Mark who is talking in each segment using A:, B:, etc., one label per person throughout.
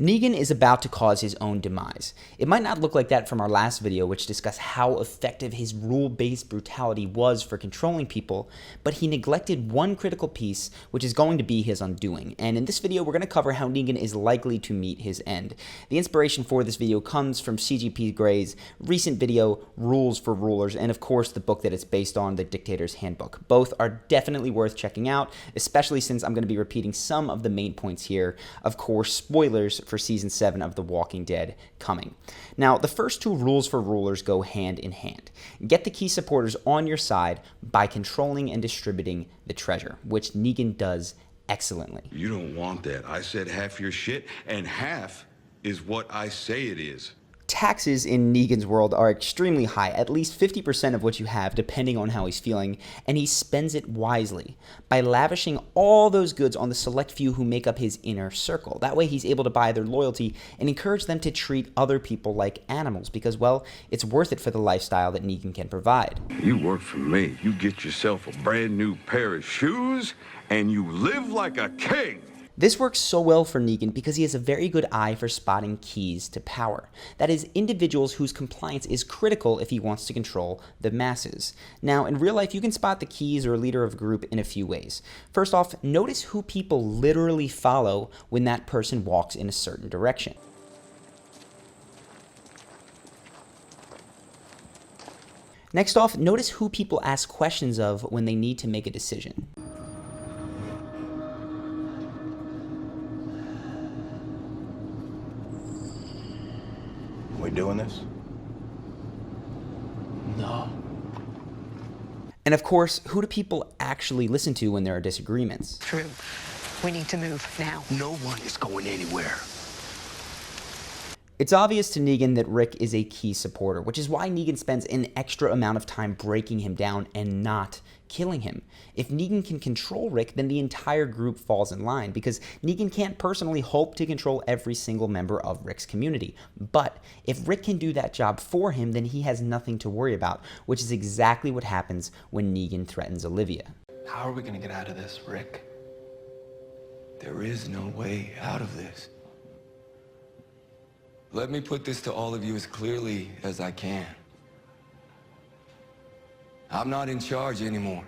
A: Negan is about to cause his own demise. It might not look like that from our last video, which discussed how effective his rule-based brutality was for controlling people, but he neglected one critical piece, which is going to be his undoing. And in this video, we're going to cover how Negan is likely to meet his end. The inspiration for this video comes from CGP Grey's recent video, Rules for Rulers, and of course the book that it's based on, The Dictator's Handbook. Both are definitely worth checking out, especially since I'm going to be repeating some of the main points here. Of course, spoilers for Season 7 of The Walking Dead coming. Now, the first two rules for rulers go hand in hand. Get the key supporters on your side by controlling and distributing the treasure, which Negan does excellently.
B: You don't want that. I said half your shit, and half is what I say it is.
A: Taxes in Negan's world are extremely high, at least 50% of what you have, depending on how he's feeling, and he spends it wisely by lavishing all those goods on the select few who make up his inner circle. That way he's able to buy their loyalty and encourage them to treat other people like animals because, well, it's worth it for the lifestyle that Negan can provide.
B: You work for me. You get yourself a brand new pair of shoes, and you live like a king.
A: This works so well for Negan because he has a very good eye for spotting keys to power. That is, individuals whose compliance is critical if he wants to control the masses. Now, in real life, you can spot the keys or leader of a group in a few ways. First off, notice who people literally follow when that person walks in a certain direction. Next off, notice who people ask questions of when they need to make a decision.
C: We doing this?
D: No.
A: And of course, who do people actually listen to when there are disagreements?
E: True. We need to move now.
D: No one is going anywhere.
A: It's obvious to Negan that Rick is a key supporter, which is why Negan spends an extra amount of time breaking him down and not killing him. If Negan can control Rick, then the entire group falls in line, because Negan can't personally hope to control every single member of Rick's community. But if Rick can do that job for him, then he has nothing to worry about, which is exactly what happens when Negan threatens Olivia.
D: How are we gonna get out of this, Rick? There is no way out of this. Let me put this to all of you as clearly as I can. I'm not in charge anymore.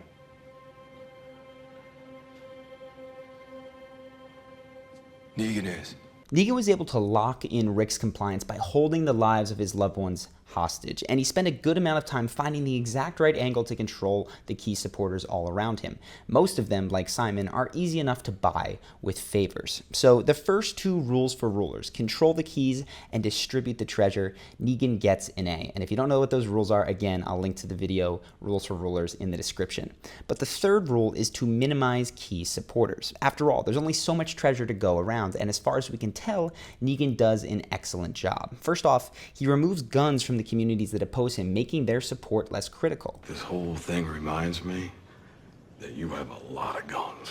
D: Negan is.
A: Negan was able to lock in Rick's compliance by holding the lives of his loved ones hostage, and he spent a good amount of time finding the exact right angle to control the key supporters all around him. Most of them, like Simon, are easy enough to buy with favors. So the first two rules for rulers, control the keys and distribute the treasure, Negan gets an A. And if you don't know what those rules are, again, I'll link to the video, Rules for Rulers, in the description. But the third rule is to minimize key supporters. After all, there's only so much treasure to go around, and as far as we can tell, Negan does an excellent job. First off, he removes guns from the communities that oppose him, making their support less critical.
B: This whole thing reminds me that you have a lot of guns.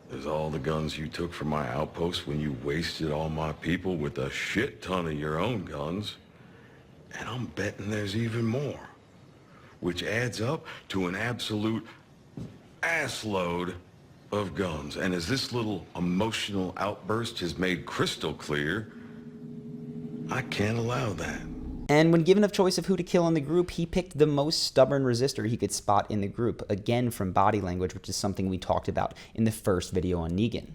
B: There's all the guns you took from my outpost when you wasted all my people with a shit ton of your own guns. And I'm betting there's even more, which adds up to an absolute assload of guns. And as this little emotional outburst has made crystal clear, I can't allow that.
A: And when given a choice of who to kill in the group, he picked the most stubborn resistor he could spot in the group, again from body language, which is something we talked about in the first video on Negan.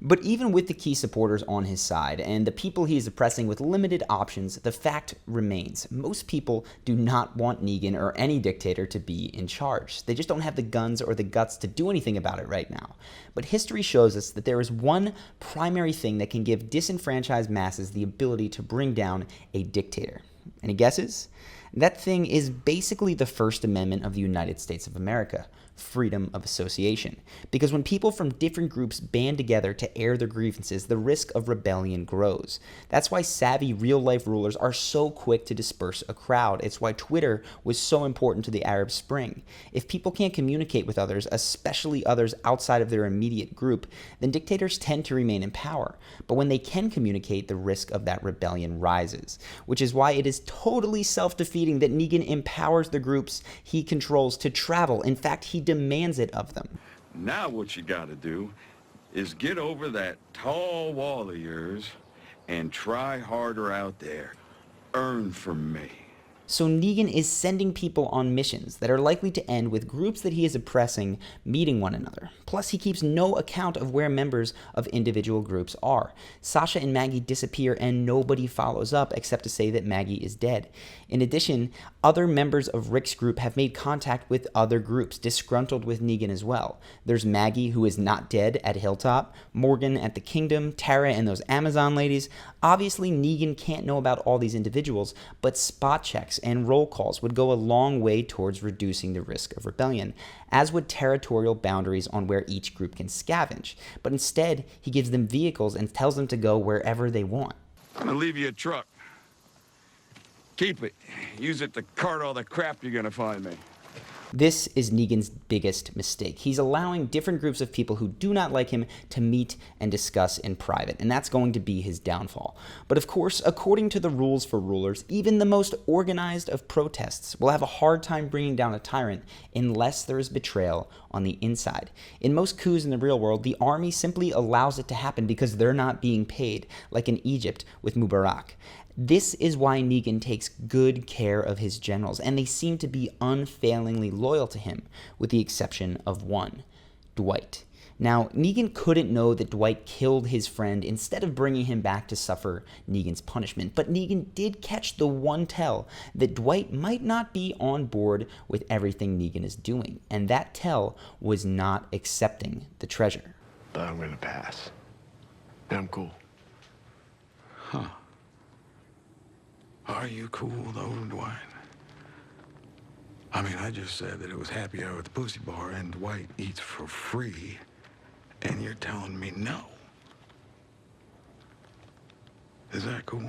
A: But even with the key supporters on his side and the people he is oppressing with limited options, the fact remains. Most people do not want Negan or any dictator to be in charge. They just don't have the guns or the guts to do anything about it right now. But history shows us that there is one primary thing that can give disenfranchised masses the ability to bring down a dictator. Any guesses? That thing is basically the First Amendment of the United States of America. Freedom of association. Because when people from different groups band together to air their grievances, the risk of rebellion grows. That's why savvy real-life rulers are so quick to disperse a crowd. It's why Twitter was so important to the Arab Spring. If people can't communicate with others, especially others outside of their immediate group, then dictators tend to remain in power. But when they can communicate, the risk of that rebellion rises. Which is why it is totally self-defeating repeating that Negan empowers the groups he controls to travel. In fact, he demands it of them.
B: Now what you gotta do is get over that tall wall of yours and try harder out there. Earn from me.
A: So Negan is sending people on missions that are likely to end with groups that he is oppressing meeting one another. Plus, he keeps no account of where members of individual groups are. Sasha and Maggie disappear and nobody follows up except to say that Maggie is dead. In addition, other members of Rick's group have made contact with other groups, disgruntled with Negan as well. There's Maggie, who is not dead, at Hilltop, Morgan at the Kingdom, Tara and those Amazon ladies. Obviously, Negan can't know about all these individuals, but spot checks and roll calls would go a long way towards reducing the risk of rebellion, as would territorial boundaries on where each group can scavenge. But instead, he gives them vehicles and tells them to go wherever they want.
B: I'm gonna leave you a truck. Keep it. Use it to cart all the crap you're gonna find me.
A: This is Negan's biggest mistake. He's allowing different groups of people who do not like him to meet and discuss in private, and that's going to be his downfall. But of course, according to the rules for rulers, even the most organized of protests will have a hard time bringing down a tyrant unless there is betrayal on the inside. In most coups in the real world, the army simply allows it to happen because they're not being paid, like in Egypt with Mubarak. This is why Negan takes good care of his generals, and they seem to be unfailingly loyal to him, with the exception of one, Dwight. Now, Negan couldn't know that Dwight killed his friend instead of bringing him back to suffer Negan's punishment, but Negan did catch the one tell that Dwight might not be on board with everything Negan is doing, and that tell was not accepting the treasure.
C: But I'm gonna pass. I'm cool.
B: Huh. Are you cool though, Dwight? I mean, I just said that it was happy hour at the Pussy Bar and Dwight eats for free, and you're telling me no. Is that cool?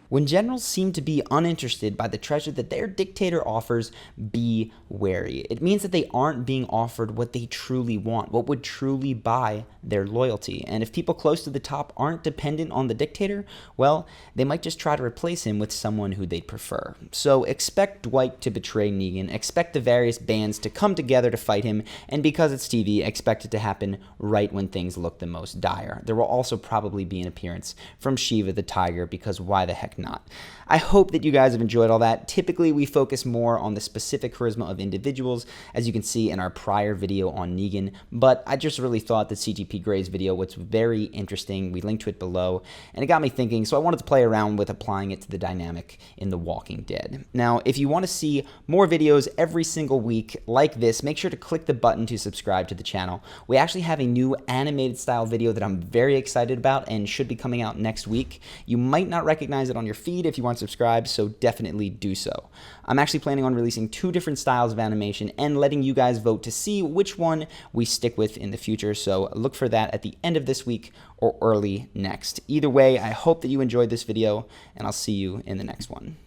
A: When generals seem to be uninterested by the treasure that their dictator offers, be wary. It means that they aren't being offered what they truly want, what would truly buy their loyalty. And if people close to the top aren't dependent on the dictator, well, they might just try to replace him with someone who they'd prefer. So expect Dwight to betray Negan, expect the various bands to come together to fight him, and because it's TV, expect it to happen right when things look the most dire. There will also probably be an appearance from Shiva the Tiger, because why the heck not? I hope that you guys have enjoyed all that. Typically, we focus more on the specific charisma of individuals, as you can see in our prior video on Negan, but I just really thought that CGP Grey's video was very interesting. We linked to it below, and it got me thinking, so I wanted to play around with applying it to the dynamic in The Walking Dead. Now, if you want to see more videos every single week like this, make sure to click the button to subscribe to the channel. We actually have a new animated style video that I'm very excited about and should be coming out next week. You might not recognize it on your feed if you want to subscribe, so definitely do so. I'm actually planning on releasing 2 different styles of animation and letting you guys vote to see which one we stick with in the future, so look for that at the end of this week or early next. Either way, I hope that you enjoyed this video, and I'll see you in the next one.